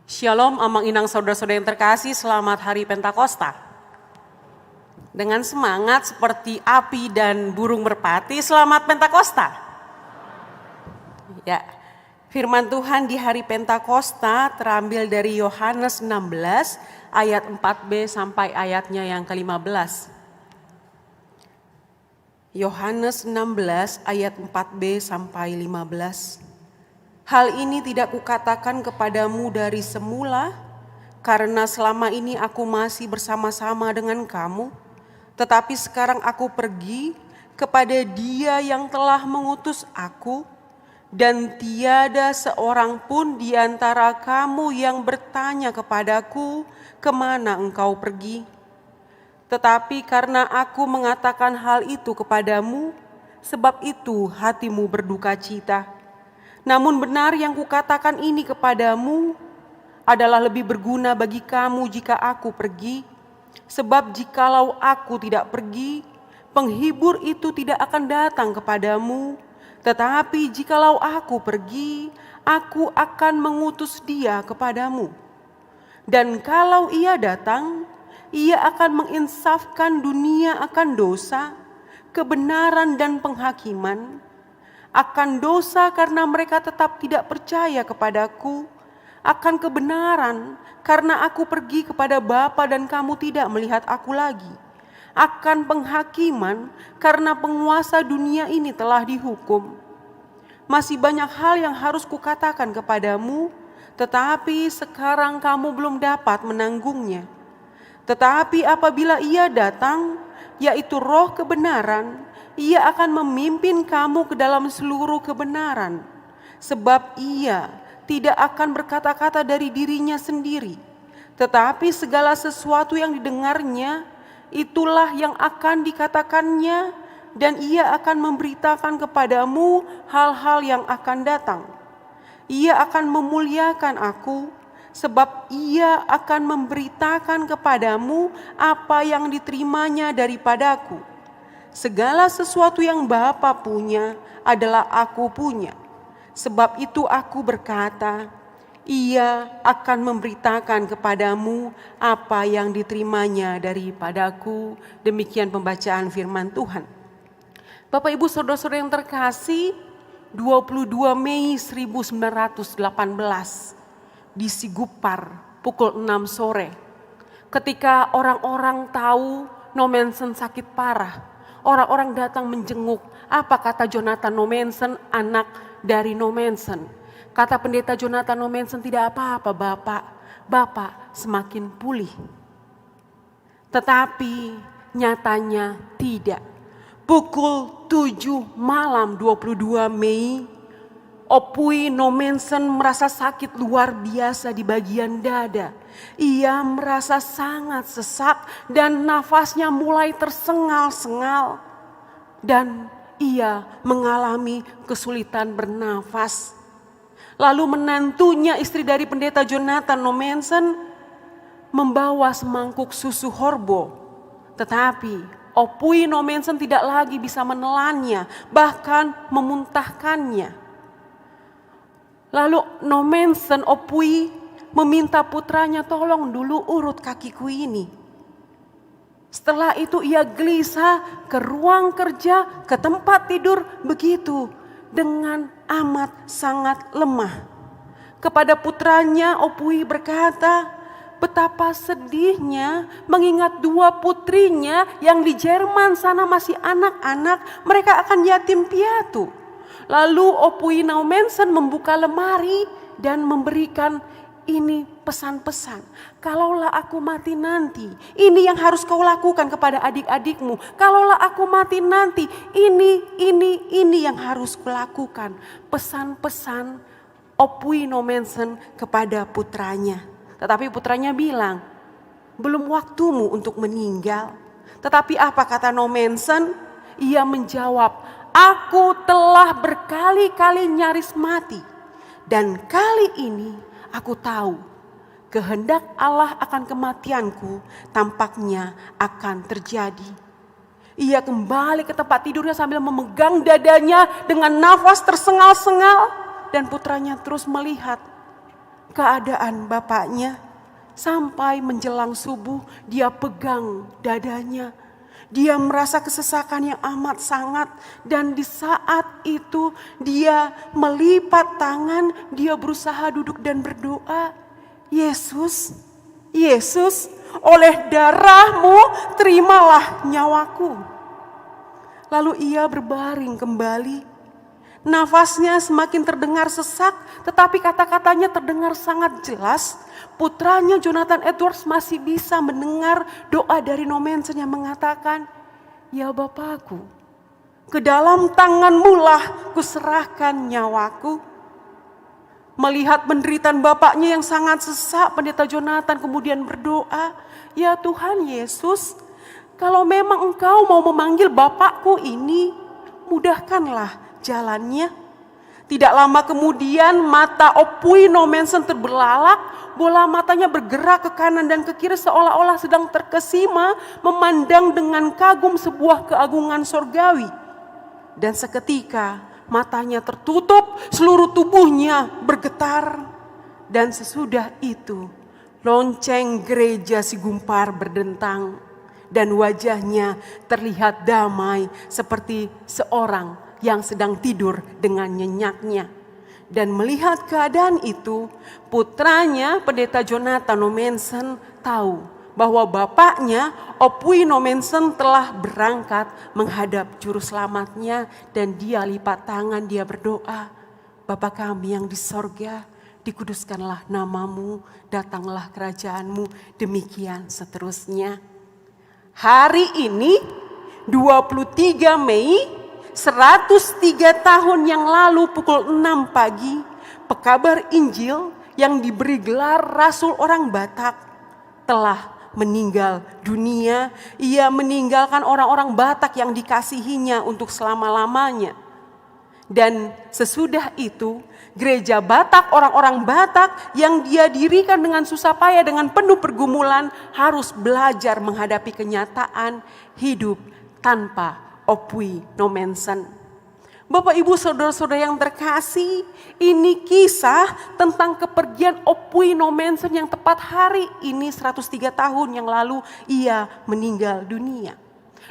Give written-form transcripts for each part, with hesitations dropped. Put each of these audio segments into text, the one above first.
Shalom amang inang saudara-saudara yang terkasih, selamat hari Pentakosta. Dengan semangat seperti api dan burung merpati, selamat Pentakosta. Ya, firman Tuhan di hari Pentakosta terambil dari Yohanes 16 ayat 4b sampai ayatnya yang ke-15. Yohanes 16 ayat 4b sampai 15. Hal ini tidak kukatakan kepadamu dari semula, karena selama ini aku masih bersama-sama dengan kamu. Tetapi sekarang aku pergi kepada Dia yang telah mengutus aku, dan tiada seorang pun di antara kamu yang bertanya kepadaku, kemana engkau pergi? Tetapi karena aku mengatakan hal itu kepadamu, sebab itu hatimu berduka cita. Namun benar yang kukatakan ini kepadamu adalah lebih berguna bagi kamu jika aku pergi. Sebab jikalau aku tidak pergi, penghibur itu tidak akan datang kepadamu. Tetapi jikalau aku pergi, aku akan mengutus Dia kepadamu. Dan kalau Ia datang, Ia akan menginsafkan dunia akan dosa, kebenaran dan penghakiman. Akan dosa karena mereka tetap tidak percaya kepadaku, akan kebenaran karena aku pergi kepada Bapa dan kamu tidak melihat aku lagi, akan penghakiman karena penguasa dunia ini telah dihukum. Masih banyak hal yang harus kukatakan kepadamu, tetapi sekarang kamu belum dapat menanggungnya. Tetapi apabila Ia datang, yaitu Roh kebenaran, Ia akan memimpin kamu ke dalam seluruh kebenaran, sebab Ia tidak akan berkata-kata dari dirinya sendiri, tetapi segala sesuatu yang didengarnya, itulah yang akan dikatakannya, dan Ia akan memberitakan kepadamu hal-hal yang akan datang. Ia akan memuliakan aku, sebab Ia akan memberitakan kepadamu apa yang diterimanya daripadaku. Segala sesuatu yang Bapa punya adalah aku punya. Sebab itu aku berkata, Ia akan memberitakan kepadamu apa yang diterimanya daripadaku. Demikian pembacaan firman Tuhan. Bapak Ibu saudara-saudara yang terkasih, 22 Mei 1918 di Sigupar pukul 6 sore. Ketika orang-orang tahu Nommensen sakit parah, orang-orang datang menjenguk. Apa kata Jonathan Nommensen, anak dari Nommensen? Kata pendeta Jonathan Nommensen, tidak apa-apa Bapak, Bapak semakin pulih. Tetapi nyatanya tidak. Pukul 7 malam 22 Mei, Opui Nommensen merasa sakit luar biasa di bagian dada. Ia merasa sangat sesak dan nafasnya mulai tersengal-sengal. Dan ia mengalami kesulitan bernafas. Lalu menantunya, istri dari pendeta Jonathan Nommensen, membawa semangkuk susu horbo. Tetapi Opui Nommensen tidak lagi bisa menelannya, bahkan memuntahkannya. Lalu Nommensen Opui meminta putranya, tolong dulu urut kakiku ini. Setelah itu ia gelisah ke ruang kerja, ke tempat tidur, begitu dengan amat sangat lemah. Kepada putranya Opui berkata, betapa sedihnya mengingat dua putrinya yang di Jerman sana masih anak-anak, mereka akan yatim piatu. Lalu Opui Nommensen membuka lemari dan memberikan ini pesan-pesan. Kalaulah aku mati nanti, ini yang harus kau lakukan kepada adik-adikmu. Kalaulah aku mati nanti, ini yang harus kulakukan. Pesan-pesan Opui Nommensen kepada putranya. Tetapi putranya bilang, belum waktumu untuk meninggal. Tetapi apa kata Nommensen? Ia menjawab, aku telah berkali-kali nyaris mati. Dan kali ini aku tahu kehendak Allah akan kematianku tampaknya akan terjadi. Ia kembali ke tempat tidurnya sambil memegang dadanya dengan nafas tersengal-sengal. Dan putranya terus melihat keadaan bapaknya. Sampai menjelang subuh dia pegang dadanya. Dia merasa kesesakan yang amat sangat, dan di saat itu dia melipat tangan, dia berusaha duduk dan berdoa, Yesus, Yesus, oleh darah-Mu terimalah nyawaku. Lalu ia berbaring kembali. Nafasnya semakin terdengar sesak, tetapi kata-katanya terdengar sangat jelas. Putranya Jonathan Edwards masih bisa mendengar doa dari Nommensen yang mengatakan, ya Bapakku, ke dalam tangan-Mu lah kuserahkan nyawaku. Melihat penderitaan bapaknya yang sangat sesak, Pendeta Jonathan kemudian berdoa, ya Tuhan Yesus, kalau memang Engkau mau memanggil bapakku ini, mudahkanlah jalannya. Tidak lama kemudian mata Opui Nommensen terbelalak, bola matanya bergerak ke kanan dan ke kiri seolah-olah sedang terkesima memandang dengan kagum sebuah keagungan sorgawi. Dan seketika matanya tertutup, seluruh tubuhnya bergetar. Dan sesudah itu lonceng gereja Sigumpar berdentang dan wajahnya terlihat damai seperti seorang yang sedang tidur dengan nyenyaknya. Dan melihat keadaan itu, putranya Pendeta Jonathan Nommensen tahu bahwa bapaknya Opui Nommensen telah berangkat menghadap juru selamatnya, dan dia lipat tangan, dia berdoa, Bapa kami yang di sorga, dikuduskanlah namamu, datanglah kerajaanmu, demikian seterusnya. Hari ini 23 Mei 103 tahun yang lalu pukul 6 pagi, pekabar Injil yang diberi gelar Rasul orang Batak telah meninggal dunia. Ia meninggalkan orang-orang Batak yang dikasihinya untuk selama-lamanya. Dan sesudah itu gereja Batak, orang-orang Batak yang dia dirikan dengan susah payah, dengan penuh pergumulan, harus belajar menghadapi kenyataan hidup tanpa Opui Nommensen. Bapak Ibu saudara-saudara yang terkasih, ini kisah tentang kepergian Opui Nommensen yang tepat hari ini 103 tahun yang lalu ia meninggal dunia.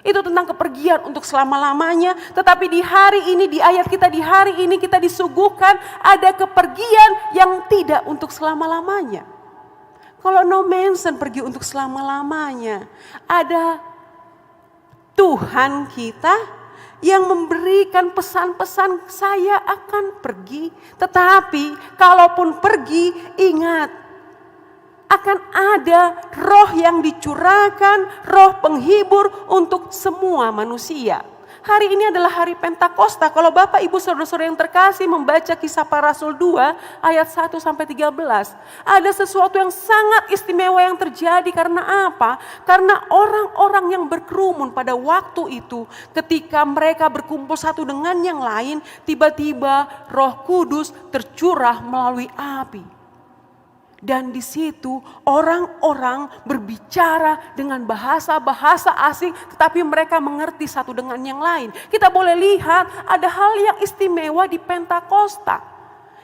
Itu tentang kepergian untuk selama-lamanya, tetapi di hari ini, di ayat kita di hari ini kita disuguhkan ada kepergian yang tidak untuk selama-lamanya. Kalau Nommensen pergi untuk selama-lamanya, ada Tuhan kita yang memberikan pesan-pesan, saya akan pergi. Tetapi kalaupun pergi, ingat, akan ada roh yang dicurahkan, roh penghibur untuk semua manusia. Hari ini adalah hari Pentakosta. Kalau Bapak Ibu saudara-saudara yang terkasih membaca Kisah Para Rasul 2 ayat 1-13. Ada sesuatu yang sangat istimewa yang terjadi. Karena apa? Karena orang-orang yang berkerumun pada waktu itu, ketika mereka berkumpul satu dengan yang lain, tiba-tiba Roh Kudus tercurah melalui api. Dan di situ orang-orang berbicara dengan bahasa-bahasa asing, tetapi mereka mengerti satu dengan yang lain. Kita boleh lihat ada hal yang istimewa di Pentakosta.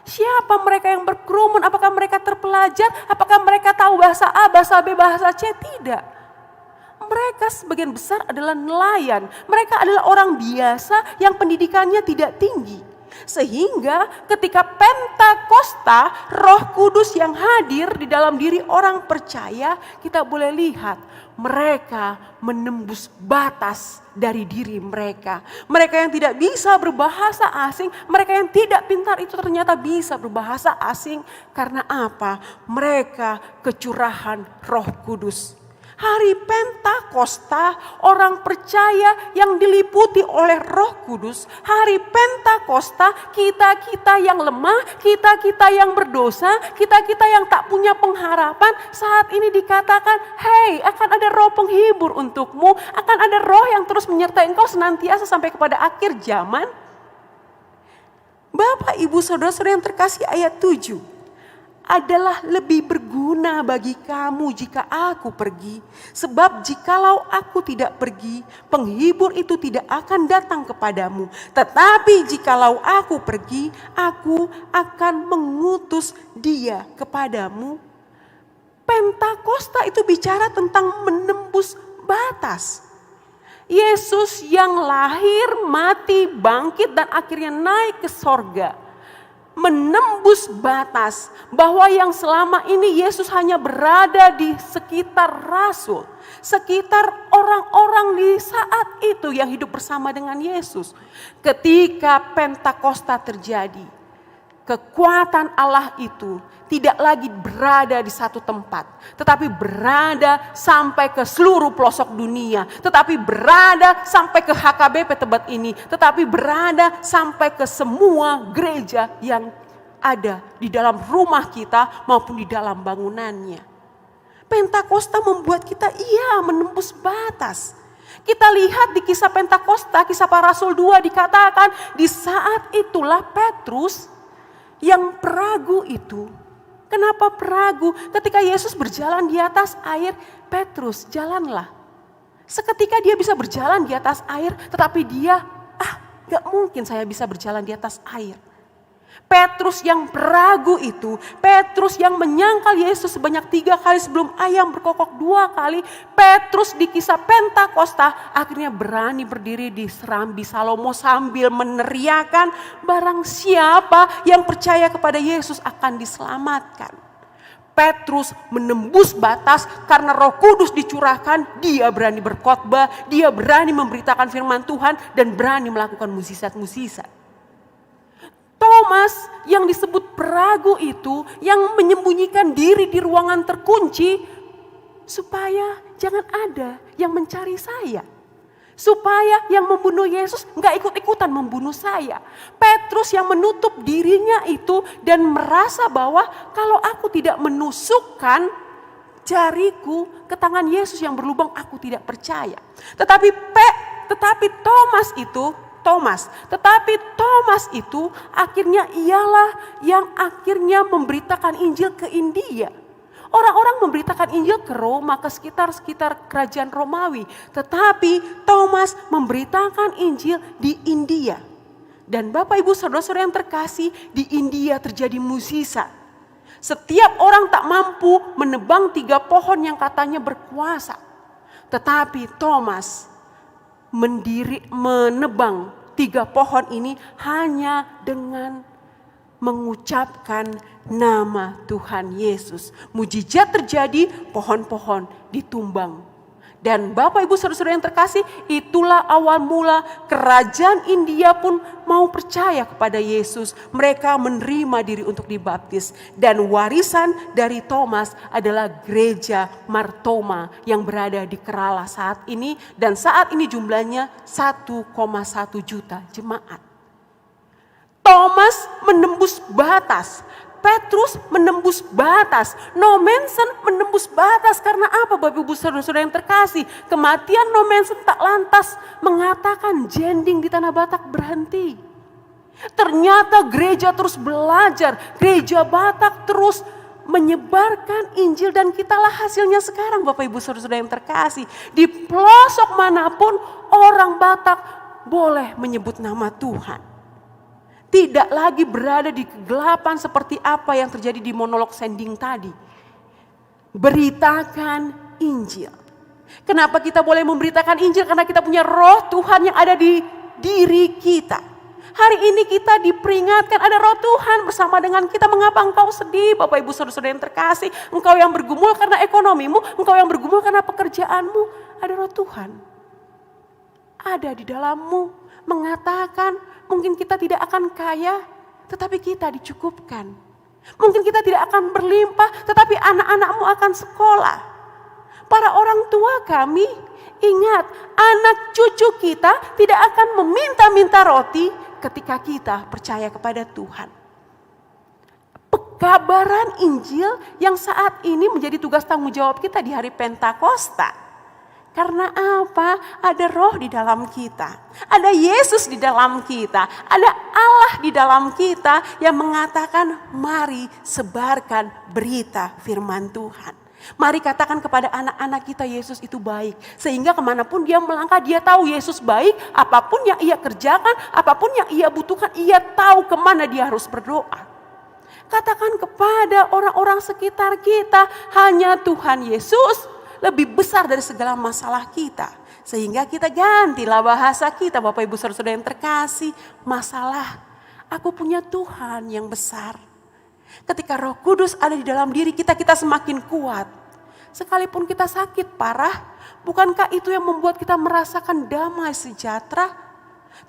Siapa mereka yang berkerumun? Apakah mereka terpelajar? Apakah mereka tahu bahasa A, bahasa B, bahasa C? Tidak. Mereka sebagian besar adalah nelayan. Mereka adalah orang biasa yang pendidikannya tidak tinggi. Sehingga ketika Pentakosta, Roh Kudus yang hadir di dalam diri orang percaya, kita boleh lihat mereka menembus batas dari diri mereka. Mereka yang tidak bisa berbahasa asing, mereka yang tidak pintar itu ternyata bisa berbahasa asing. Karena apa? Mereka kecurahan Roh Kudus. Hari Pentakosta, orang percaya yang diliputi oleh Roh Kudus. Hari Pentakosta, kita-kita yang lemah, kita-kita yang berdosa, kita-kita yang tak punya pengharapan, saat ini dikatakan, hey, akan ada roh penghibur untukmu, akan ada roh yang terus menyertai engkau senantiasa sampai kepada akhir zaman. Bapak, Ibu, Saudara-saudara yang terkasih, ayat 7. adalah lebih berguna bagi kamu jika aku pergi. Sebab jikalau aku tidak pergi, penghibur itu tidak akan datang kepadamu. Tetapi jikalau aku pergi, aku akan mengutus dia kepadamu. Pentakosta itu bicara tentang menembus batas. Yesus yang lahir, mati, bangkit dan akhirnya naik ke sorga. Menembus batas bahwa yang selama ini Yesus hanya berada di sekitar rasul, sekitar orang-orang di saat itu yang hidup bersama dengan Yesus. Ketika Pentakosta terjadi, kekuatan Allah itu tidak lagi berada di satu tempat, tetapi berada sampai ke seluruh pelosok dunia, tetapi berada sampai ke HKBP Tebet ini, tetapi berada sampai ke semua gereja yang ada di dalam rumah kita maupun di dalam bangunannya. Pentakosta membuat kita menembus batas. Kita lihat di kisah Pentakosta, kisah para rasul 2 dikatakan di saat itulah Petrus yang peragu itu. Kenapa peragu? Ketika Yesus berjalan di atas air, Petrus jalanlah. Seketika dia bisa berjalan di atas air, tetapi dia, gak mungkin saya bisa berjalan di atas air. Petrus yang peragu itu, Petrus yang menyangkal Yesus sebanyak 3 kali sebelum ayam berkokok 2 kali. Petrus di kisah Pentakosta akhirnya berani berdiri di serambi Salomo sambil meneriakan, barang siapa yang percaya kepada Yesus akan diselamatkan. Petrus menembus batas karena Roh Kudus dicurahkan, dia berani berkhotbah, dia berani memberitakan firman Tuhan dan berani melakukan mukjizat-mukjizat. Thomas yang disebut peragu itu, yang menyembunyikan diri di ruangan terkunci supaya jangan ada yang mencari saya. Supaya yang membunuh Yesus gak ikut-ikutan membunuh saya. Petrus yang menutup dirinya itu dan merasa bahwa kalau aku tidak menusukkan jariku ke tangan Yesus yang berlubang, aku tidak percaya. Tetapi Thomas itu akhirnya ialah yang akhirnya memberitakan Injil ke India. Orang-orang memberitakan Injil ke Roma, ke sekitar kerajaan Romawi. Tetapi Thomas memberitakan Injil di India. Dan Bapak Ibu Saudara-saudara yang terkasih, di India terjadi mukjizat. Setiap orang tak mampu menebang 3 pohon yang katanya berkuasa. Tetapi Thomas menebang 3 pohon ini hanya dengan mengucapkan nama Tuhan Yesus. Mujizat terjadi, pohon-pohon ditumbang. Dan Bapak Ibu Saudara-saudara yang terkasih, itulah awal mula kerajaan India pun mau percaya kepada Yesus. Mereka menerima diri untuk dibaptis. Dan warisan dari Thomas adalah gereja Mar-Thoma yang berada di Kerala saat ini. Dan saat ini jumlahnya 1,1 juta jemaat. Thomas menembus batas. Petrus menembus batas, No Manson menembus batas. Karena apa Bapak Ibu Saudara-saudara yang terkasih? Kematian No Manson tak lantas mengatakan jending di Tanah Batak berhenti. Ternyata gereja terus belajar, gereja Batak terus menyebarkan Injil dan kitalah hasilnya sekarang Bapak Ibu Saudara-saudara yang terkasih. Di pelosok manapun orang Batak boleh menyebut nama Tuhan. Tidak lagi berada di kegelapan seperti apa yang terjadi di monolog sending tadi. Beritakan Injil. Kenapa kita boleh memberitakan Injil? Karena kita punya Roh Tuhan yang ada di diri kita. Hari ini kita diperingatkan ada Roh Tuhan bersama dengan kita. Mengapa engkau sedih Bapak Ibu Saudara-saudara yang terkasih? Engkau yang bergumul karena ekonomimu, engkau yang bergumul karena pekerjaanmu. Ada Roh Tuhan ada di dalammu, mengatakan mungkin kita tidak akan kaya, tetapi kita dicukupkan. Mungkin kita tidak akan berlimpah, tetapi anak-anakmu akan sekolah. Para orang tua kami, ingat, anak cucu kita tidak akan meminta-minta roti ketika kita percaya kepada Tuhan. Pekabaran Injil yang saat ini menjadi tugas tanggung jawab kita di hari Pentakosta. Karena apa? Ada roh di dalam kita. Ada Yesus di dalam kita. Ada Allah di dalam kita yang mengatakan, mari sebarkan berita firman Tuhan. Mari katakan kepada anak-anak kita Yesus itu baik. Sehingga kemanapun dia melangkah, dia tahu Yesus baik. Apapun yang ia kerjakan, apapun yang ia butuhkan, ia tahu kemana dia harus berdoa. Katakan kepada orang-orang sekitar kita, hanya Tuhan Yesus lebih besar dari segala masalah kita. Sehingga kita gantilah bahasa kita, Bapak Ibu Saudara-saudara yang terkasih. Masalah, aku punya Tuhan yang besar. Ketika Roh Kudus ada di dalam diri kita, kita semakin kuat. Sekalipun kita sakit parah, bukankah itu yang membuat kita merasakan damai sejahtera?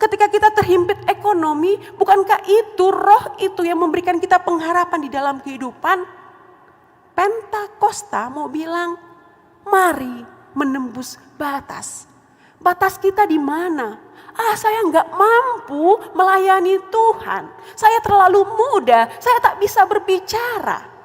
Ketika kita terhimpit ekonomi, bukankah itu roh itu yang memberikan kita pengharapan di dalam kehidupan? Pentakosta mau bilang, mari menembus batas. Batas kita di mana? Saya nggak mampu melayani Tuhan. Saya terlalu muda, saya tak bisa berbicara.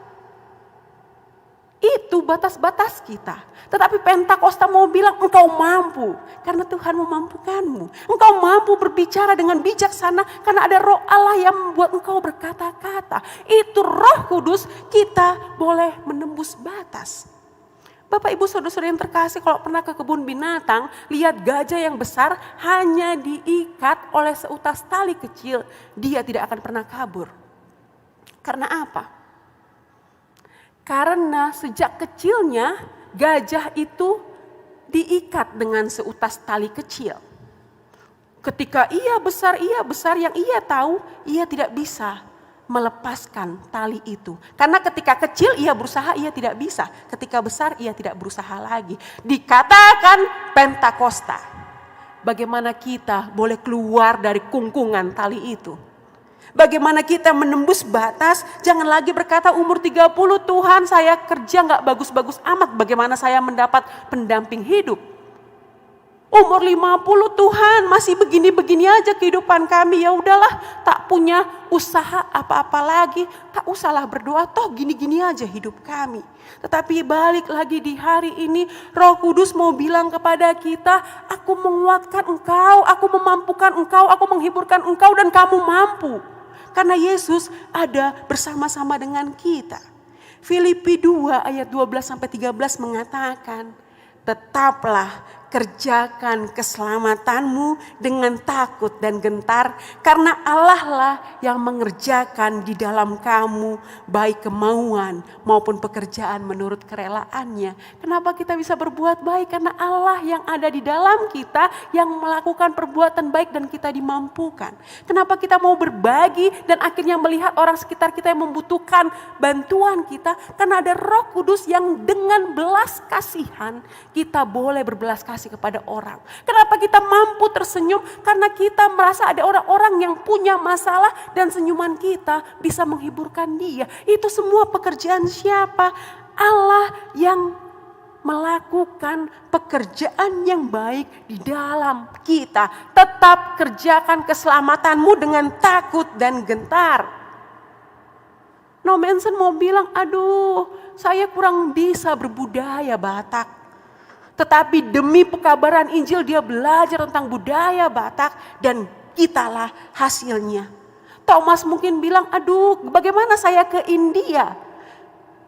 Itu batas-batas kita. Tetapi Pentakosta mau bilang engkau mampu. Karena Tuhan memampukanmu. Engkau mampu berbicara dengan bijaksana. Karena ada roh Allah yang membuat engkau berkata-kata. Itu Roh Kudus, kita boleh menembus batas. Bapak Ibu Saudara-saudara yang terkasih, kalau pernah ke kebun binatang, lihat gajah yang besar hanya diikat oleh seutas tali kecil. Dia tidak akan pernah kabur. Karena apa? Karena sejak kecilnya gajah itu diikat dengan seutas tali kecil. Ketika ia besar yang ia tahu, ia tidak bisa melepaskan tali itu. Karena ketika kecil ia berusaha, ia tidak bisa. Ketika besar ia tidak berusaha lagi. Dikatakan Pentakosta. Bagaimana kita boleh keluar dari kungkungan tali itu? Bagaimana kita menembus batas? Jangan lagi berkata umur 30 Tuhan saya kerja gak bagus-bagus amat. Bagaimana saya mendapat pendamping hidup? Umur 50 Tuhan masih begini-begini aja kehidupan kami. Ya udahlah, tak punya usaha apa-apa lagi. Tak usahlah berdoa, toh gini-gini aja hidup kami. Tetapi balik lagi di hari ini, Roh Kudus mau bilang kepada kita, aku menguatkan engkau, aku memampukan engkau, aku menghiburkan engkau dan kamu mampu. Karena Yesus ada bersama-sama dengan kita. Filipi 2 ayat 12-13 mengatakan, tetaplah kerjakan keselamatanmu dengan takut dan gentar, karena Allah lah yang mengerjakan di dalam kamu baik kemauan maupun pekerjaan menurut kerelaannya. Kenapa kita bisa berbuat baik? Karena Allah yang ada di dalam kita yang melakukan perbuatan baik dan kita dimampukan. Kenapa kita mau berbagi dan akhirnya melihat orang sekitar kita yang membutuhkan bantuan kita? Karena ada Roh Kudus yang dengan belas kasihan kita boleh berbelas kasih kepada orang. Kenapa kita mampu tersenyum? Karena kita merasa ada orang-orang yang punya masalah dan senyuman kita bisa menghiburkan dia. Itu semua pekerjaan siapa? Allah yang melakukan pekerjaan yang baik di dalam kita. Tetap kerjakan keselamatanmu dengan takut dan gentar. No Manson mau bilang, aduh saya kurang bisa berbudaya Batak. Tetapi demi pekabaran Injil dia belajar tentang budaya Batak dan kitalah hasilnya. Thomas mungkin bilang, aduh bagaimana saya ke India?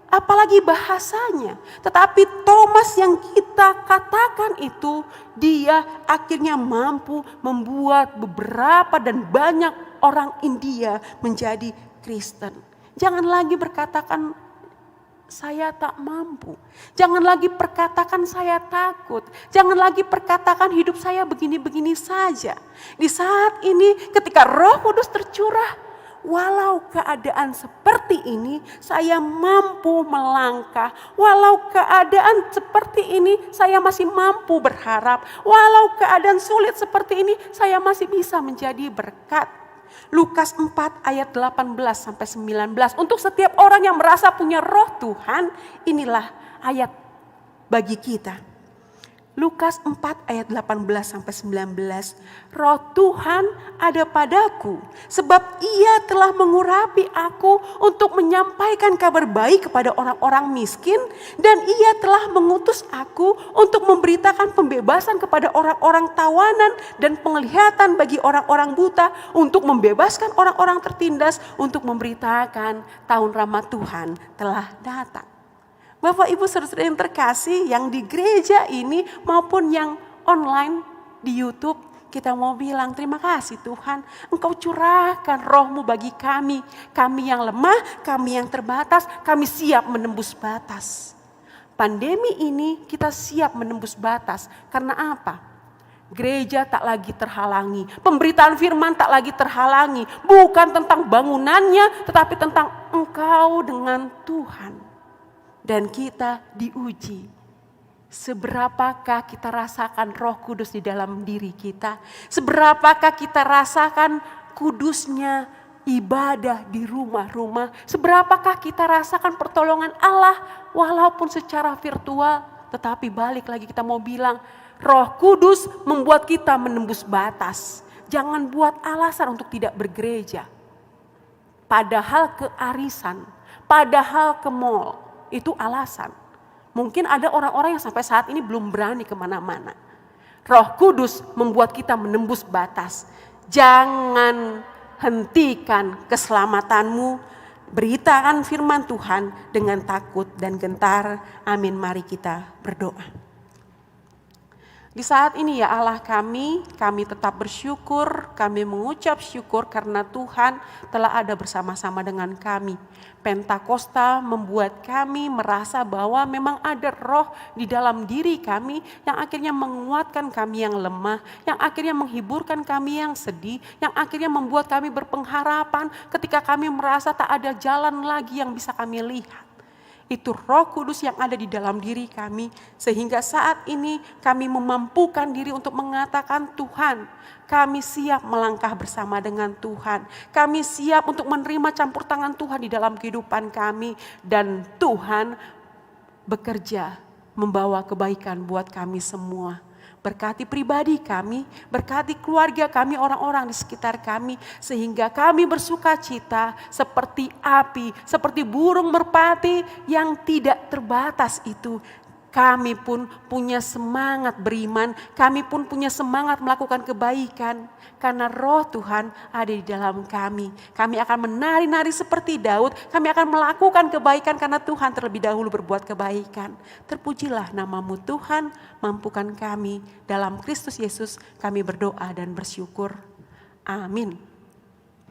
Apalagi bahasanya. Tetapi Thomas yang kita katakan itu, dia akhirnya mampu membuat beberapa dan banyak orang India menjadi Kristen. Jangan lagi berkatakan saya tak mampu. Jangan lagi perkatakan saya takut. Jangan lagi perkatakan hidup saya begini-begini saja. Di saat ini ketika Roh Kudus tercurah, walau keadaan seperti ini saya mampu melangkah. Walau keadaan seperti ini saya masih mampu berharap. Walau keadaan sulit seperti ini saya masih bisa menjadi berkat. Lukas 4 ayat 18-19. Untuk setiap orang yang merasa punya roh Tuhan, inilah ayat bagi kita. Lukas 4 ayat 18-19. Roh Tuhan ada padaku, sebab Ia telah mengurapi aku untuk menyampaikan kabar baik kepada orang-orang miskin, dan Ia telah mengutus aku untuk memberitakan pembebasan kepada orang-orang tawanan dan penglihatan bagi orang-orang buta, untuk membebaskan orang-orang tertindas, untuk memberitakan tahun rahmat Tuhan telah datang. Bapak Ibu saudara-saudara yang terkasih, yang di gereja ini maupun yang online di YouTube, kita mau bilang terima kasih Tuhan, Engkau curahkan roh-Mu bagi kami. Kami yang lemah, kami yang terbatas, kami siap menembus batas. Pandemi ini kita siap menembus batas. Karena apa? Gereja tak lagi terhalangi, pemberitaan firman tak lagi terhalangi. Bukan tentang bangunannya, tetapi tentang engkau dengan Tuhan. Dan kita diuji. Seberapakah kita rasakan Roh Kudus di dalam diri kita? Seberapakah kita rasakan kudusnya ibadah di rumah-rumah? Seberapakah kita rasakan pertolongan Allah walaupun secara virtual? Tetapi balik lagi kita mau bilang, Roh Kudus membuat kita menembus batas. Jangan buat alasan untuk tidak bergereja. Padahal kearisan, padahal ke mall. Itu alasan. Mungkin ada orang-orang yang sampai saat ini belum berani kemana-mana. Roh Kudus membuat kita menembus batas. Jangan hentikan keselamatanmu. Beritakan firman Tuhan dengan takut dan gentar. Amin, mari kita berdoa. Di saat ini ya Allah kami tetap bersyukur, kami mengucap syukur karena Tuhan telah ada bersama-sama dengan kami. Pentakosta membuat kami merasa bahwa memang ada roh di dalam diri kami yang akhirnya menguatkan kami yang lemah, yang akhirnya menghiburkan kami yang sedih, yang akhirnya membuat kami berpengharapan ketika kami merasa tak ada jalan lagi yang bisa kami lihat. Itu Roh Kudus yang ada di dalam diri kami, sehingga saat ini kami memampukan diri untuk mengatakan, Tuhan, kami siap melangkah bersama dengan Tuhan. Kami siap untuk menerima campur tangan Tuhan di dalam kehidupan kami, dan Tuhan bekerja membawa kebaikan buat kami semua. Berkati pribadi kami, berkati keluarga kami, orang-orang di sekitar kami. Sehingga kami bersuka cita seperti api, seperti burung merpati yang tidak terbatas itu. Kami pun punya semangat beriman, kami pun punya semangat melakukan kebaikan. Karena roh Tuhan ada di dalam kami. Kami akan menari-nari seperti Daud, kami akan melakukan kebaikan karena Tuhan terlebih dahulu berbuat kebaikan. Terpujilah namamu Tuhan, mampukan kami. Dalam Kristus Yesus kami berdoa dan bersyukur. Amin.